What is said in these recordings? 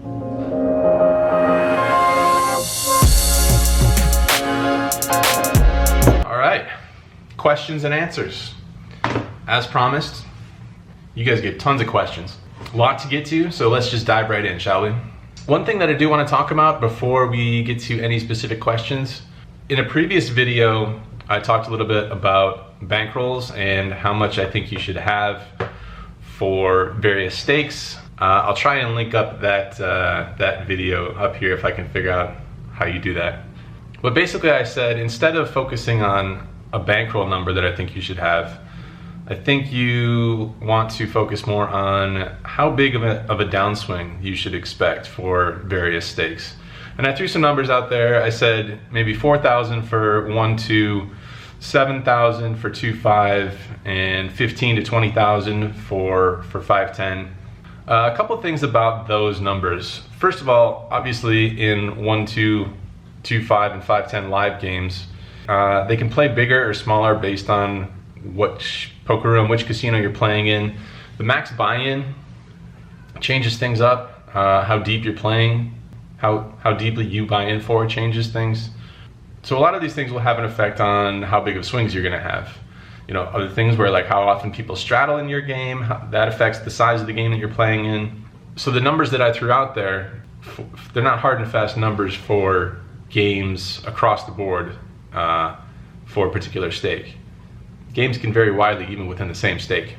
All right, questions and answers. As promised, you guys get tons of questions. A lot to get to, so let's just dive right in, shall we? One thing that I do want to talk about before we get to any specific questions, in a previous video, I talked a little bit about bankrolls and how much I think you should have for various stakes. I'll try and link up that video up here if I can figure out how you do that. But basically I said, instead of focusing on a bankroll number that I think you should have, I think you want to focus more on how big of a downswing you should expect for various stakes. And I threw some numbers out there. I said maybe 4,000 for 1-2, 7,000 for 2-5, and 15 to 20,000 for 5-10. A couple things about those numbers. First of all, obviously in 1-2, 2-5, and 5-10 live games, they can play bigger or smaller based on which poker room, which casino you're playing in. The max buy-in changes things up. How deep you're playing, how deeply you buy in for changes things. So a lot of these things will have an effect on how big of swings you're gonna have. You know, other things where like how often people straddle in your game, that affects the size of the game that you're playing in. So the numbers that I threw out there, they're not hard and fast numbers for games across the board for a particular stake. Games can vary widely even within the same stake.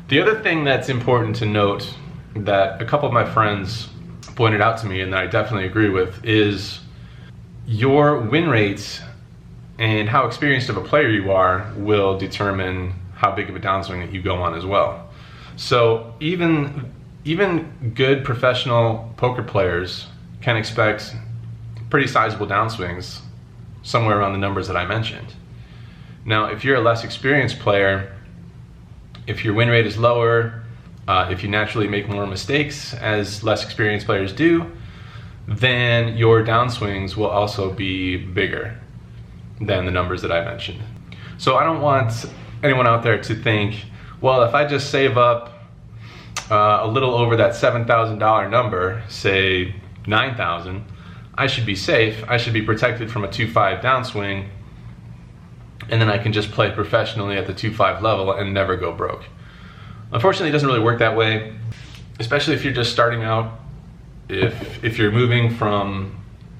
The other thing that's important to note that a couple of my friends pointed out to me and that I definitely agree with is your win rates and how experienced of a player you are will determine how big of a downswing that you go on as well. So even good professional poker players can expect pretty sizable downswings somewhere around the numbers that I mentioned. Now, if you're a less experienced player, if your win rate is lower, if you naturally make more mistakes as less experienced players do, then your downswings will also be bigger than the numbers that I mentioned. So I don't want anyone out there to think, well, if I just save up a little over that $7,000 number, say 9,000, I should be safe. I should be protected from a 2-5 downswing, and then I can just play professionally at the 2-5 level and never go broke. Unfortunately, it doesn't really work that way, especially if you're just starting out. If you're moving from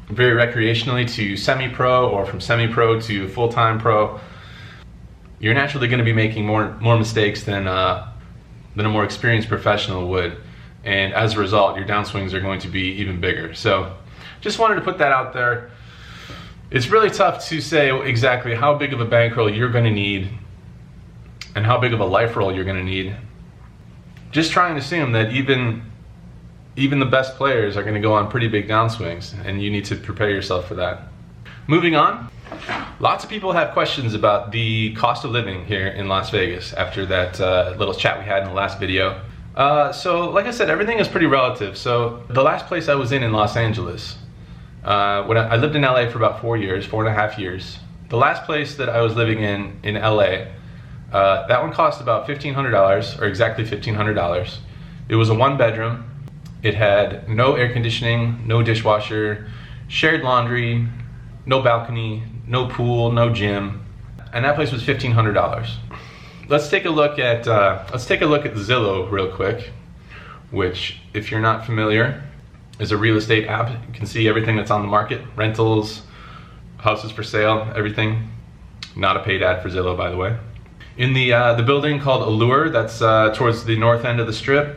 very recreationally to semi-pro or from semi-pro to full-time pro, you're naturally going to be making more mistakes than a more experienced professional would, and as a result, your downswings are going to be even bigger. So, just wanted to put that out there. It's really tough to say exactly how big of a bankroll you're going to need and how big of a life roll you're going to need. Just try and assume that even the best players are going to go on pretty big downswings, and you need to prepare yourself for that. Moving on, lots of people have questions about the cost of living here in Las Vegas after that little chat we had in the last video. So like I said, everything is pretty relative. So the last place I was in Los Angeles, when I lived in LA for about 4.5 years. The last place that I was living in LA, that one cost about $1,500, or exactly $1,500. It was a 1-bedroom. It had no air conditioning, no dishwasher, shared laundry, no balcony, no pool, no gym, and that place was $1,500. Let's take a look at Zillow real quick, which, if you're not familiar, is a real estate app. You can see everything that's on the market, rentals, houses for sale, everything. Not a paid ad for Zillow, by the way. In the building called Allure, that's towards the north end of the strip,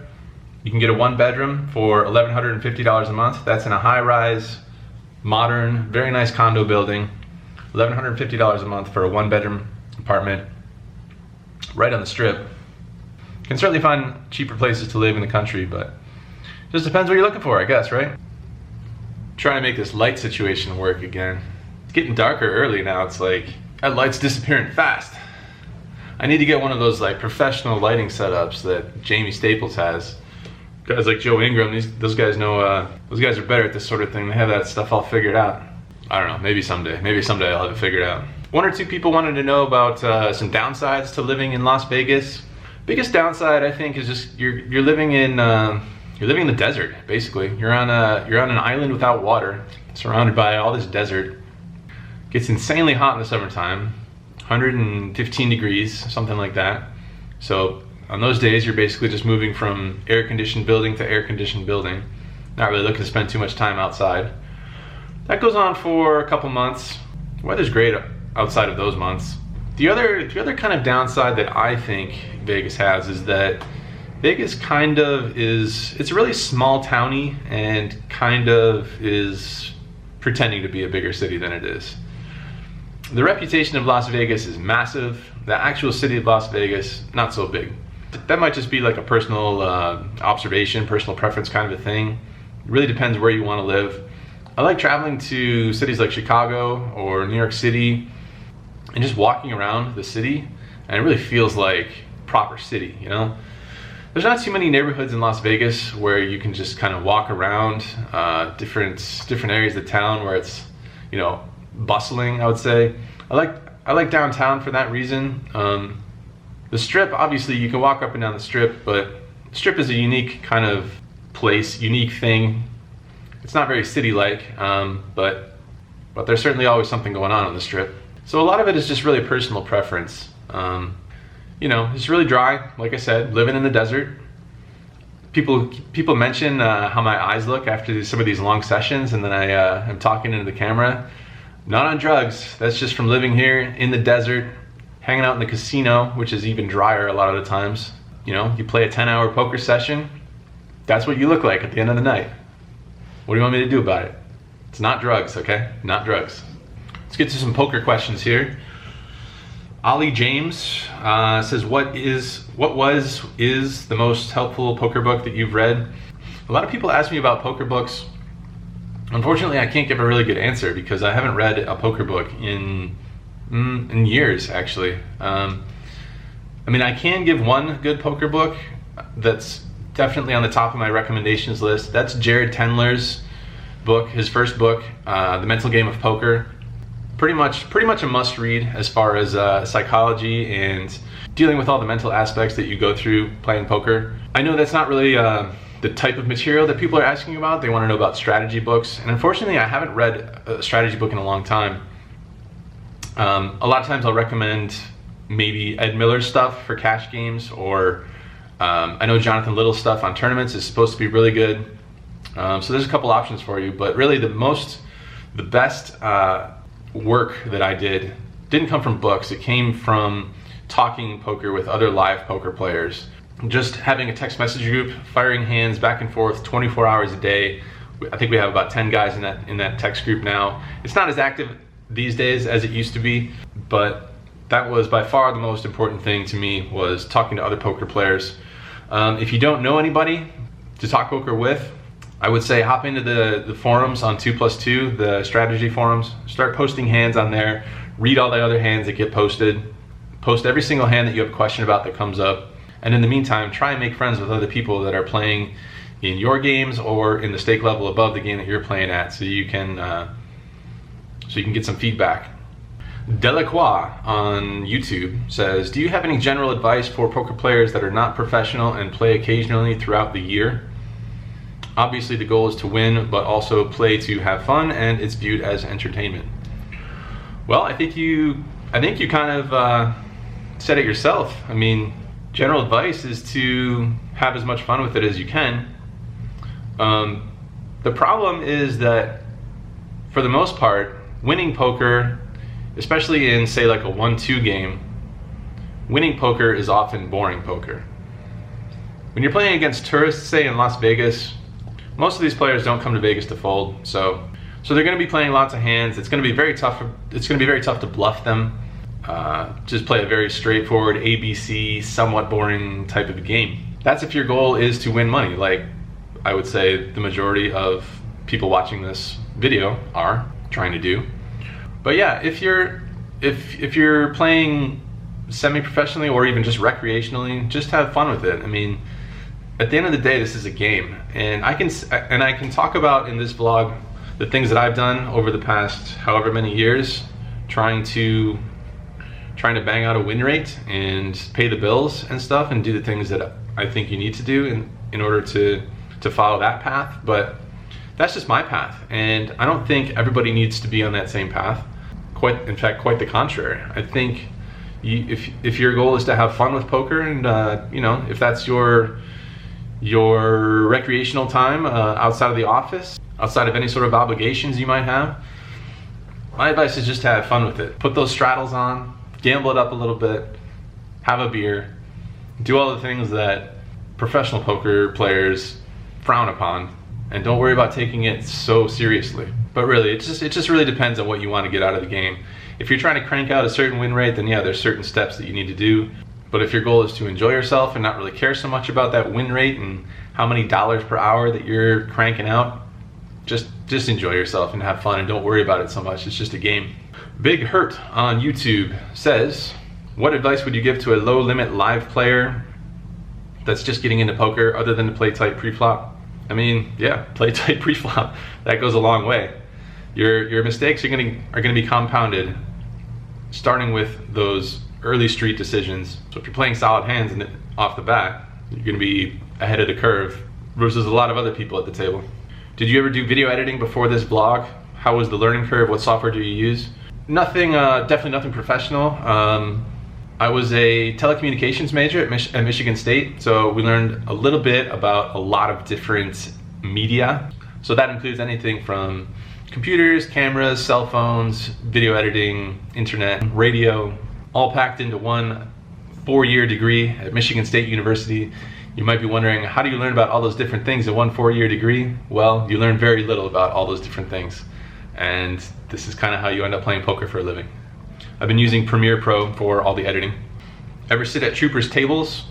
you can get a 1-bedroom for $1,150 a month. That's in a high-rise, modern, very nice condo building. $1,150 a month for a 1-bedroom apartment right on the strip. You can certainly find cheaper places to live in the country, but just depends what you're looking for, I guess, right? Trying to make this light situation work again. It's getting darker early now. It's like that light's disappearing fast. I need to get one of those like professional lighting setups that Jamie Staples has. Guys like Joe Ingram, those guys know, those guys are better at this sort of thing. They have that stuff all figured out. I don't know, maybe someday I'll have it figured out. One or two people wanted to know about some downsides to living in Las Vegas. Biggest downside, I think, is just you're living in you're living in the desert, basically. You're on an island without water, surrounded by all this desert. Gets insanely hot in the summertime, 115 degrees, something like that. So on those days, you're basically just moving from air-conditioned building to air-conditioned building. Not really looking to spend too much time outside. That goes on for a couple months. Weather's great outside of those months. The other kind of downside that I think Vegas has is that Vegas kind of it's really small towny and kind of is pretending to be a bigger city than it is. The reputation of Las Vegas is massive. The actual city of Las Vegas, not so big. That might just be like a personal observation, personal preference kind of a thing. It really depends where you want to live. I like traveling to cities like Chicago or New York City and just walking around the city, and it really feels like proper city, you know? There's not too many neighborhoods in Las Vegas where you can just kind of walk around different areas of town where it's, you know, bustling, I would say. I like downtown for that reason. The Strip, obviously you can walk up and down the Strip, but the Strip is a unique kind of place, unique thing. It's not very city-like, but there's certainly always something going on the Strip. So a lot of it is just really personal preference. You know, it's really dry, like I said, living in the desert. People mention how my eyes look after some of these long sessions, and then I'm talking into the camera. Not on drugs, that's just from living here in the desert, hanging out in the casino, which is even drier a lot of the times. You know, you play a 10-hour poker session, that's what you look like at the end of the night. What do you want me to do about it? It's not drugs, okay? Not drugs. Let's get to some poker questions here. Ollie James says, what is the most helpful poker book that you've read? A lot of people ask me about poker books. Unfortunately, I can't give a really good answer because I haven't read a poker book in years, actually. I mean, I can give one good poker book that's definitely on the top of my recommendations list. That's Jared Tendler's book, his first book, The Mental Game of Poker. Pretty much a must read as far as psychology and dealing with all the mental aspects that you go through playing poker. I know that's not really the type of material that people are asking about. They want to know about strategy books, and unfortunately I haven't read a strategy book in a long time. A lot of times I'll recommend maybe Ed Miller's stuff for cash games, or I know Jonathan Little's stuff on tournaments is supposed to be really good. So there's a couple options for you, but really the best work that I didn't come from books. It came from talking poker with other live poker players. Just having a text message group, firing hands back and forth 24 hours a day. I think we have about 10 guys in that text group now. It's not as active these days as it used to be, but that was by far the most important thing to me, was talking to other poker players. If you don't know anybody to talk poker with, I would say hop into the forums on 2+2, the strategy forums. Start posting hands on there. Read all the other hands that get posted. Post every single hand that you have a question about that comes up. And in the meantime, try and make friends with other people that are playing in your games or in the stake level above the game that you're playing at, so you can get some feedback. Delacroix on YouTube says, do you have any general advice for poker players that are not professional and play occasionally throughout the year? Obviously the goal is to win, but also play to have fun, and it's viewed as entertainment. Well, I think you kind of said it yourself. I mean, general advice is to have as much fun with it as you can. The problem is that for the most part, winning poker, especially in say like a 1-2 game, winning poker is often boring poker. When you're playing against tourists, say in Las Vegas, most of these players don't come to Vegas to fold, so they're going to be playing lots of hands. It's going to be very tough. It's going to be very tough to bluff them. Just play a very straightforward ABC, somewhat boring type of a game. That's if your goal is to win money, like I would say the majority of people watching this video are trying to do. But yeah, if you're playing semi-professionally or even just recreationally, just have fun with it. I mean, at the end of the day, this is a game, and I can talk about in this vlog the things that I've done over the past however many years, trying to bang out a win rate and pay the bills and stuff, and do the things that I think you need to do in order to to follow that path, but that's just my path, and I don't think everybody needs to be on that same path. In fact, quite the contrary. I think if your goal is to have fun with poker, and if that's your recreational time outside of the office, outside of any sort of obligations you might have, my advice is just to have fun with it. Put those straddles on, gamble it up a little bit, have a beer, do all the things that professional poker players frown upon, and don't worry about taking it so seriously. But really, it just really depends on what you want to get out of the game. If you're trying to crank out a certain win rate, then yeah, there's certain steps that you need to do. But if your goal is to enjoy yourself and not really care so much about that win rate and how many dollars per hour that you're cranking out, just enjoy yourself and have fun, and don't worry about it so much. It's just a game. Big Hurt on YouTube says, what advice would you give to a low limit live player that's just getting into poker other than to play tight pre-flop? I mean, yeah, play tight pre-flop. That goes a long way. Your mistakes are gonna be compounded starting with those early street decisions. So if you're playing solid hands and off the bat, you're gonna be ahead of the curve versus a lot of other people at the table. Did you ever do video editing before this vlog? How was the learning curve? What software do you use? Nothing, definitely nothing professional. I was a telecommunications major at Michigan State, so we learned a little bit about a lot of different media. So that includes anything from computers, cameras, cell phones, video editing, internet, radio, all packed into one 4-year degree at Michigan State University. You might be wondering, how do you learn about all those different things in one 4-year degree? Well, you learn very little about all those different things. And this is kind of how you end up playing poker for a living. I've been using Premiere Pro for all the editing. Ever sit at Trooper's tables?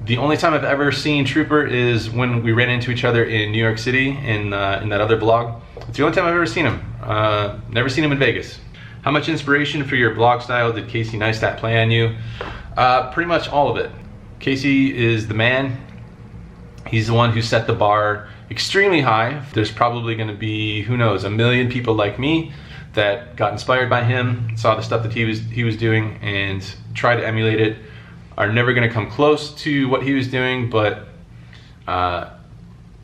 The only time I've ever seen Trooper is when we ran into each other in New York City in that other vlog. It's the only time I've ever seen him. Never seen him in Vegas. How much inspiration for your blog style did Casey Neistat play on you? Pretty much all of it. Casey is the man. He's the one who set the bar extremely high. There's probably gonna be, who knows, a million people like me that got inspired by him, saw the stuff that he was doing, and tried to emulate it. Are never gonna come close to what he was doing, but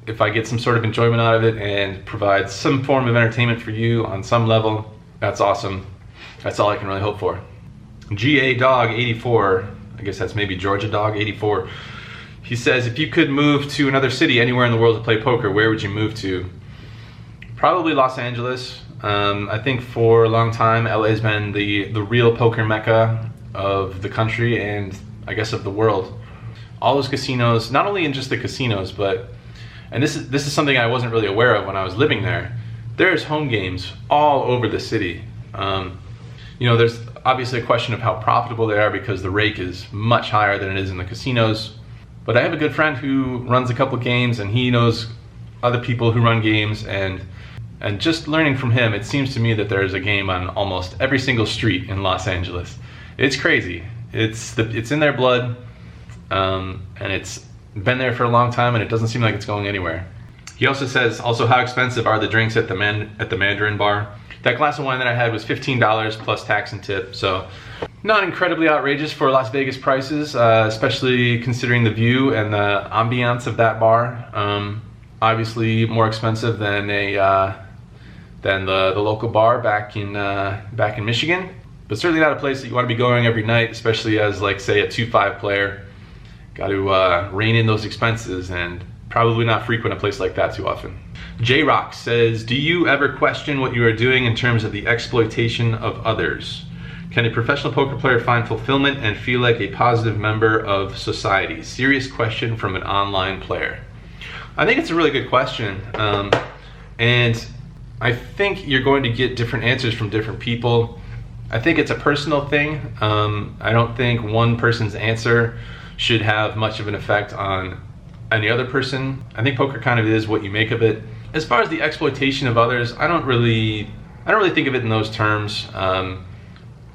if I get some sort of enjoyment out of it and provide some form of entertainment for you on some level, that's awesome. That's all I can really hope for. GA Dog 84, I guess that's maybe Georgia Dog 84. He says, if you could move to another city anywhere in the world to play poker, where would you move to? Probably Los Angeles. I think for a long time, LA's been the real poker mecca of the country and I guess of the world. All those casinos, not only in just the casinos, but, and this is something I wasn't really aware of when I was living there, there's home games all over the city. There's obviously a question of how profitable they are because the rake is much higher than it is in the casinos. But I have a good friend who runs a couple games and he knows other people who run games, and just learning from him, it seems to me that there's a game on almost every single street in Los Angeles. It's crazy. It's in their blood, and it's been there for a long time, and it doesn't seem like it's going anywhere. He also says, how expensive are the drinks at the Mandarin bar? That glass of wine that I had was $15 plus tax and tip, so not incredibly outrageous for Las Vegas prices, especially considering the view and the ambiance of that bar. Obviously more expensive than the local bar back in Michigan, but certainly not a place that you want to be going every night, especially as, like, say, a 2-5 player. Got to rein in those expenses and probably not frequent a place like that too often. J-Rock says, do you ever question what you are doing in terms of the exploitation of others? Can a professional poker player find fulfillment and feel like a positive member of society? Serious question from an online player. I think it's a really good question, and I think you're going to get different answers from different people. I think it's a personal thing. I don't think one person's answer should have much of an effect on any other person. I think poker kind of is what you make of it. As far as the exploitation of others, I don't really think of it in those terms.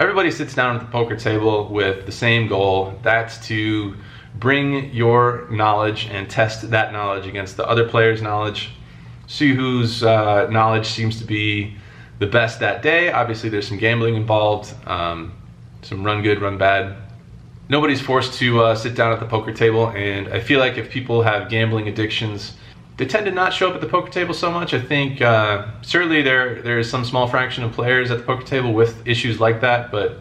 Everybody sits down at the poker table with the same goal. That's to bring your knowledge and test that knowledge against the other player's knowledge. See whose knowledge seems to be the best that day. Obviously there's some gambling involved, some run good, run bad. Nobody's forced to sit down at the poker table, and I feel like if people have gambling addictions, They tend to not show up at the poker table so much. I think certainly there is some small fraction of players at the poker table with issues like that, but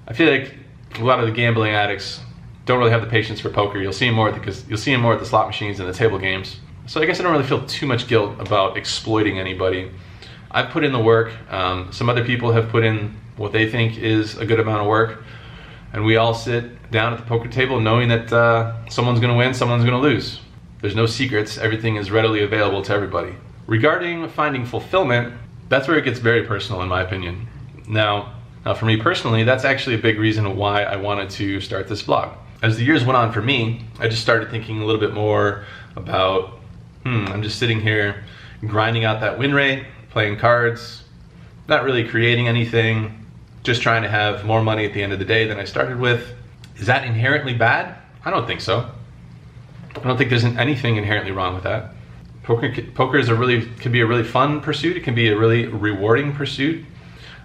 I feel like a lot of the gambling addicts don't really have the patience for poker. You'll see them more at the slot machines and the table games. So I guess I don't really feel too much guilt about exploiting anybody. I've put in the work. Some other people have put in what they think is a good amount of work, and we all sit down at the poker table knowing that someone's going to win, someone's going to lose. There's no secrets. Everything is readily available to everybody. Regarding finding fulfillment, that's where it gets very personal in my opinion. Now for me personally, that's actually a big reason why I wanted to start this vlog. As the years went on for me, I just started thinking a little bit more about, I'm just sitting here grinding out that win rate, playing cards, not really creating anything, just trying to have more money at the end of the day than I started with. Is that inherently bad? I don't think so. I don't think there's anything inherently wrong with that. Poker is can be a really fun pursuit. It can be a really rewarding pursuit.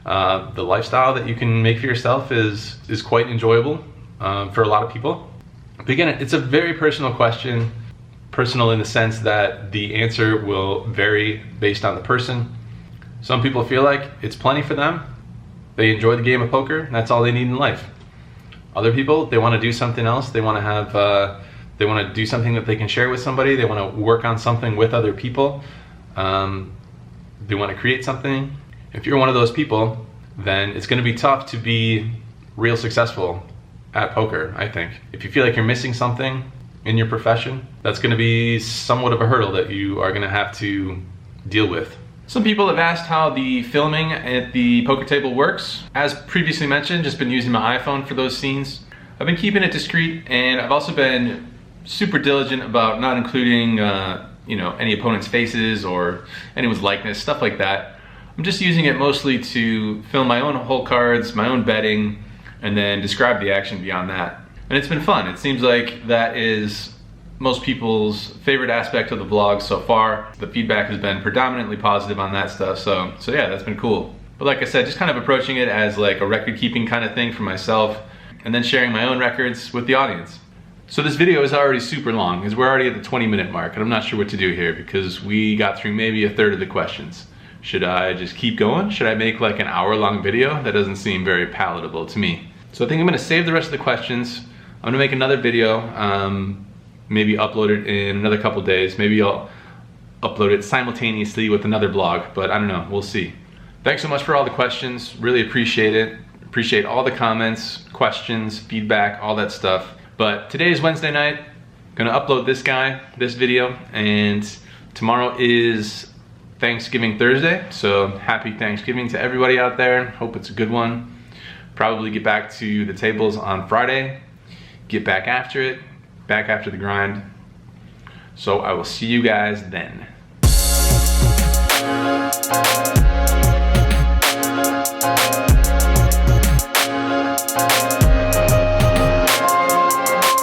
The lifestyle that you can make for yourself is quite enjoyable for a lot of people. But again, it's a very personal question. Personal in the sense that the answer will vary based on the person. Some people feel like it's plenty for them. They enjoy the game of poker, and that's all they need in life. Other people, they want to do something else. They want to have they want to do something that they can share with somebody. They want to work on something with other people. They want to create something. If you're one of those people, then it's going to be tough to be real successful at poker, I think. If you feel like you're missing something in your profession, that's going to be somewhat of a hurdle that you are going to have to deal with. Some people have asked how the filming at the poker table works. As previously mentioned, just been using my iPhone for those scenes. I've been keeping it discreet, and I've also been super diligent about not including any opponent's faces or anyone's likeness, stuff like that. I'm just using it mostly to film my own hole cards, my own betting, and then describe the action beyond that. And it's been fun. It seems like that is most people's favorite aspect of the vlog so far. The feedback has been predominantly positive on that stuff, so yeah, that's been cool. But like I said, just kind of approaching it as like a record keeping kind of thing for myself, and then sharing my own records with the audience. So this video is already super long, because we're already at the 20-minute mark, and I'm not sure what to do here because we got through maybe a third of the questions. Should I just keep going? Should I make like an hour-long video? That doesn't seem very palatable to me. So I think I'm gonna save the rest of the questions. I'm gonna make another video, maybe upload it in another couple days. Maybe I'll upload it simultaneously with another blog, but I don't know, we'll see. Thanks so much for all the questions, really appreciate it. Appreciate all the comments, questions, feedback, all that stuff. But today is Wednesday night, gonna upload this video, and tomorrow is Thanksgiving Thursday, so happy Thanksgiving to everybody out there. Hope it's a good one. Probably get back to the tables on Friday, get back after it, back after the grind. So I will see you guys then.